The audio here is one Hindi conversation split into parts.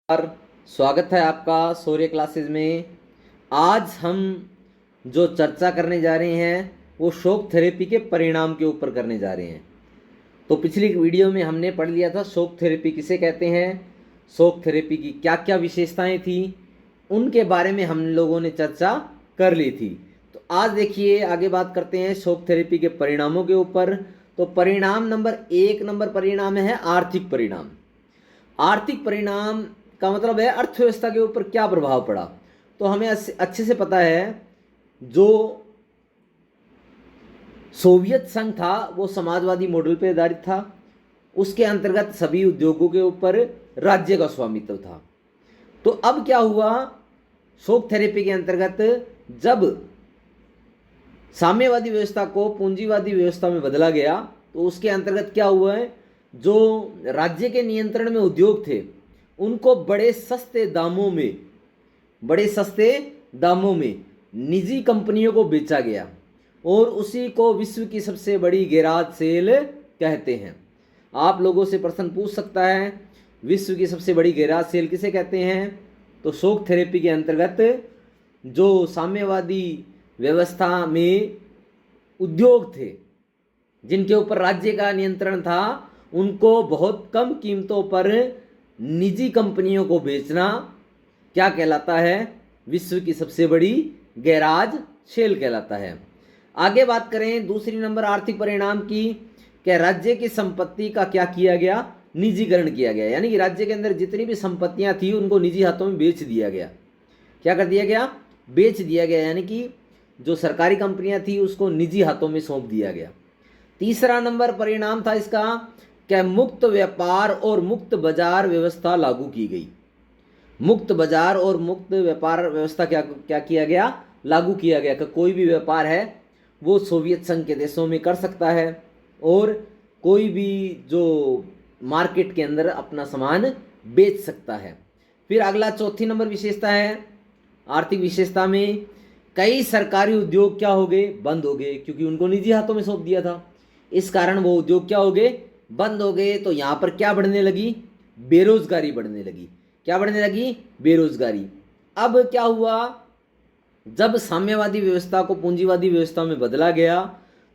नमस्कार। स्वागत है आपका शौर्य क्लासेस में। आज हम जो चर्चा करने जा रहे हैं वो शॉक थेरेपी के परिणाम के ऊपर करने जा रहे हैं। तो पिछली वीडियो में हमने पढ़ लिया था शॉक थेरेपी किसे कहते हैं, शॉक थेरेपी की क्या क्या विशेषताएं थी, उनके बारे में हम लोगों ने चर्चा कर ली थी। तो आज देखिए आगे बात करते हैं शॉक थेरेपी के परिणामों के ऊपर। तो परिणाम नंबर 1 परिणाम है आर्थिक परिणाम। आर्थिक परिणाम का मतलब है अर्थव्यवस्था के ऊपर क्या प्रभाव पड़ा। तो हमें अच्छे से पता है जो सोवियत संघ था वो समाजवादी मॉडल पर आधारित था। उसके अंतर्गत सभी उद्योगों के ऊपर राज्य का स्वामित्व था। तो अब क्या हुआ, शॉक थेरेपी के अंतर्गत जब साम्यवादी व्यवस्था को पूंजीवादी व्यवस्था में बदला गया तो उसके अंतर्गत क्या हुआ है, जो राज्य के नियंत्रण में उद्योग थे उनको बड़े सस्ते दामों में निजी कंपनियों को बेचा गया और उसी को विश्व की सबसे बड़ी गैराज सेल कहते हैं। आप लोगों से प्रश्न पूछ सकता है विश्व की सबसे बड़ी गैराज सेल किसे कहते हैं। तो शॉक थेरेपी के अंतर्गत जो साम्यवादी व्यवस्था में उद्योग थे जिनके ऊपर राज्य का नियंत्रण था उनको बहुत कम कीमतों पर निजी कंपनियों को बेचना क्या कहलाता है, विश्व की सबसे बड़ी गैराज सेल कहलाता है। आगे बात करें दूसरी नंबर आर्थिक परिणाम की, क्या राज्य की संपत्ति का क्या किया गया, निजीकरण किया गया। यानी कि राज्य के अंदर जितनी भी संपत्तियां थी उनको निजी हाथों में बेच दिया गया। क्या कर दिया गया, बेच दिया गया, यानी कि जो सरकारी कंपनियां थी उसको निजी हाथों में सौंप दिया गया। तीसरा नंबर परिणाम था इसका, क्या मुक्त व्यापार और मुक्त बाजार व्यवस्था लागू की गई। मुक्त बाजार और मुक्त व्यापार व्यवस्था क्या किया गया, लागू किया गया कि कोई भी व्यापार है वो सोवियत संघ के देशों में कर सकता है और कोई भी जो मार्केट के अंदर अपना सामान बेच सकता है। फिर अगला चौथी नंबर विशेषता है आर्थिक विशेषता में, कई सरकारी उद्योग क्या हो गए, बंद हो गए, क्योंकि उनको निजी हाथों में सौंप दिया था। इस कारण वो उद्योग क्या हो गए, बंद हो गए। तो यहाँ पर क्या बढ़ने लगी, बेरोजगारी बढ़ने लगी। क्या बढ़ने लगी, बेरोजगारी। अब क्या हुआ, जब साम्यवादी व्यवस्था को पूंजीवादी व्यवस्था में बदला गया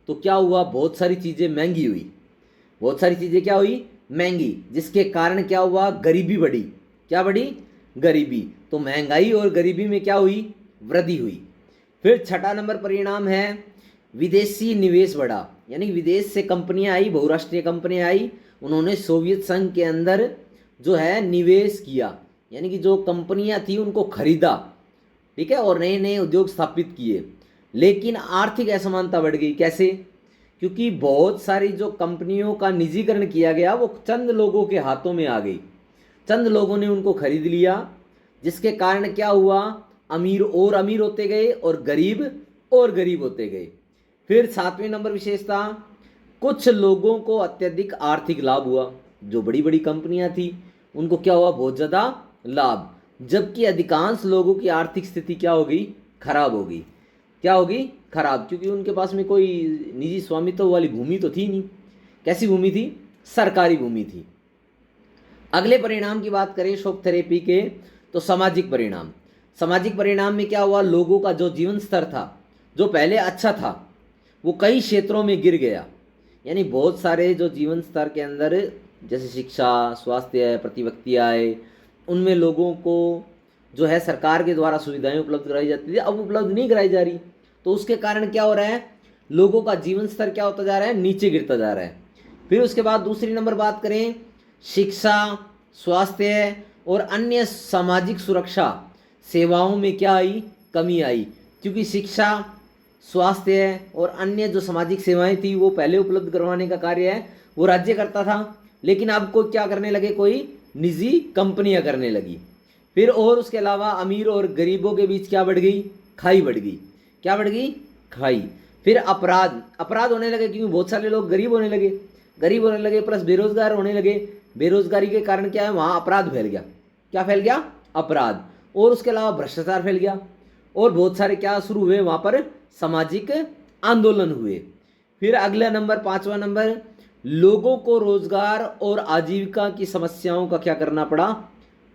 तो क्या हुआ, बहुत सारी चीजें महंगी हुई। बहुत सारी चीजें क्या हुई, महंगी, जिसके कारण क्या हुआ, गरीबी बढ़ी। क्या बढ़ी, गरीबी। तो महंगाई और गरीबी में क्या हुई, वृद्धि हुई। फिर छठा नंबर परिणाम है विदेशी निवेश बढ़ा। यानी विदेश से कंपनियां आई, बहुराष्ट्रीय कंपनियां आई, उन्होंने सोवियत संघ के अंदर जो है निवेश किया, यानी कि जो कंपनियां थी उनको खरीदा, ठीक है, और नए नए उद्योग स्थापित किए। लेकिन आर्थिक असमानता बढ़ गई। कैसे, क्योंकि बहुत सारी जो कंपनियों का निजीकरण किया गया वो चंद लोगों के हाथों में आ गई, चंद लोगों ने उनको खरीद लिया, जिसके कारण क्या हुआ, अमीर और अमीर होते गए और गरीब होते गए। फिर सातवें नंबर विशेषता, कुछ लोगों को अत्यधिक आर्थिक लाभ हुआ। जो बड़ी बड़ी कंपनियां थी उनको क्या हुआ, बहुत ज़्यादा लाभ, जबकि अधिकांश लोगों की आर्थिक स्थिति क्या हो गई, खराब हो गई। क्या होगी, खराब, क्योंकि उनके पास में कोई निजी स्वामित्व वाली भूमि तो थी नहीं। कैसी भूमि थी, सरकारी भूमि थी। अगले परिणाम की बात करें शॉक थेरेपी के, तो सामाजिक परिणाम। सामाजिक परिणाम में क्या हुआ, लोगों का जो जीवन स्तर था जो पहले अच्छा था वो कई क्षेत्रों में गिर गया। यानी बहुत सारे जो जीवन स्तर के अंदर जैसे शिक्षा, स्वास्थ्य, प्रतिव्यक्ति आय, उनमें लोगों को जो है सरकार के द्वारा सुविधाएं उपलब्ध कराई जाती थी, अब उपलब्ध नहीं कराई जा रही। तो उसके कारण क्या हो रहा है, लोगों का जीवन स्तर क्या होता जा रहा है, नीचे गिरता जा रहा है। फिर उसके बाद दूसरी नंबर बात करें, शिक्षा, स्वास्थ्य और अन्य सामाजिक सुरक्षा सेवाओं में क्या आई, कमी आई। क्योंकि शिक्षा, स्वास्थ्य और अन्य जो सामाजिक सेवाएं थी वो पहले उपलब्ध करवाने का कार्य है वो राज्य करता था, लेकिन अब कोई क्या करने लगे, कोई निजी कंपनियां करने लगी। फिर और उसके अलावा अमीर और गरीबों के बीच क्या बढ़ गई, खाई बढ़ गई। क्या बढ़ गई, खाई। फिर अपराध होने लगे, क्योंकि बहुत सारे लोग गरीब होने लगे प्लस बेरोजगार होने लगे। बेरोजगारी के कारण क्या है, वहाँ अपराध फैल गया। क्या फैल गया, अपराध। और उसके अलावा भ्रष्टाचार फैल गया और बहुत सारे क्या शुरू हुए, वहाँ पर सामाजिक आंदोलन हुए। फिर अगला नंबर, पांचवा नंबर, लोगों को रोजगार और आजीविका की समस्याओं का क्या करना पड़ा,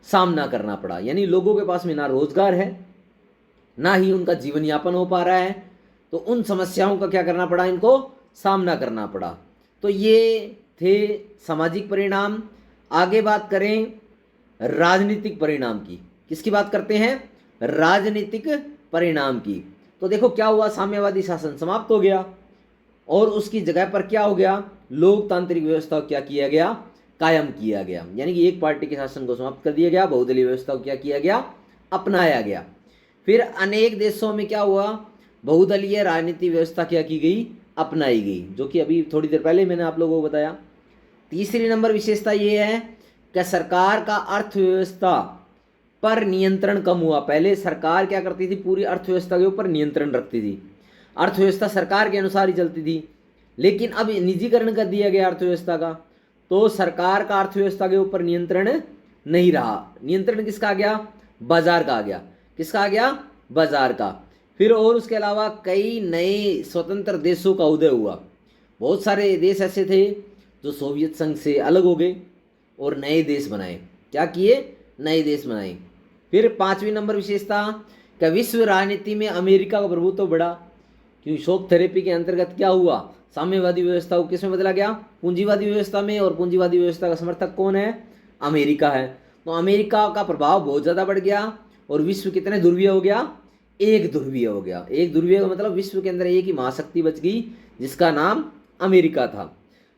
सामना करना पड़ा। यानी लोगों के पास में ना रोजगार है, ना ही उनका जीवन यापन हो पा रहा है, तो उन समस्याओं का क्या करना पड़ा, इनको सामना करना पड़ा। तो ये थे सामाजिक परिणाम। आगे बात करें राजनीतिक परिणाम की। किसकी बात करते हैं? राजनीतिक परिणाम की। तो देखो क्या हुआ, साम्यवादी शासन समाप्त हो गया और उसकी जगह पर क्या हो गया, लोकतांत्रिक व्यवस्था को क्या किया गया, कायम किया गया। यानी कि एक पार्टी के शासन को समाप्त कर दिया गया, बहुदलीय व्यवस्था को क्या किया गया, अपनाया गया। फिर अनेक देशों में क्या हुआ, बहुदलीय राजनीति व्यवस्था क्या की गई, अपनाई गई, जो कि अभी थोड़ी देर पहले मैंने आप लोगों को बताया। तीसरी नंबर विशेषता ये है कि सरकार का अर्थव्यवस्था पर नियंत्रण कम हुआ। पहले सरकार क्या करती थी, पूरी अर्थव्यवस्था के ऊपर नियंत्रण रखती थी, अर्थव्यवस्था सरकार के अनुसार ही चलती थी। लेकिन अब निजीकरण कर दिया गया अर्थव्यवस्था का, तो सरकार का अर्थव्यवस्था के ऊपर नियंत्रण नहीं रहा। नियंत्रण किसका आ गया, बाजार का आ गया। किसका आ गया, बाजार का। फिर और उसके अलावा कई नए स्वतंत्र देशों का उदय हुआ। बहुत सारे देश ऐसे थे जो सोवियत संघ से अलग हो गए और नए देश बनाए। क्या किए, नए देश बनाए। फिर पांचवी नंबर विशेषता कि विश्व राजनीति में अमेरिका का प्रभुत्व बढ़ा। क्योंकि शॉक थेरेपी के अंतर्गत क्या हुआ, साम्यवादी व्यवस्था को किस में बदला गया, पूंजीवादी व्यवस्था में। और पूंजीवादी व्यवस्था का समर्थक कौन है, अमेरिका है। तो अमेरिका का प्रभाव बहुत ज़्यादा बढ़ गया और विश्व कितने ध्रुवीय हो गया, एक ध्रुवीय हो गया। एक ध्रुवीय का मतलब विश्व के अंदर एक ही महाशक्ति बच गई जिसका नाम अमेरिका था।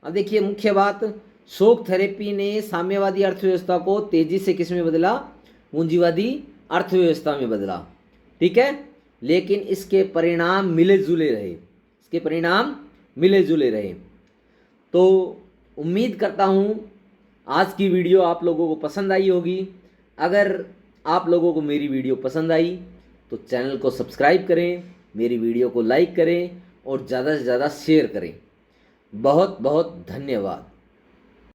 अब देखिए मुख्य बात, शॉक थेरेपी ने साम्यवादी अर्थव्यवस्था को तेजी से किस में बदला, पूंजीवादी अर्थव्यवस्था में बदला। ठीक है, लेकिन इसके परिणाम मिले जुले रहे, इसके परिणाम मिले जुले रहे। तो उम्मीद करता हूँ आज की वीडियो आप लोगों को पसंद आई होगी। अगर आप लोगों को मेरी वीडियो पसंद आई तो चैनल को सब्सक्राइब करें, मेरी वीडियो को लाइक करें और ज़्यादा से ज़्यादा शेयर करें। बहुत बहुत धन्यवाद।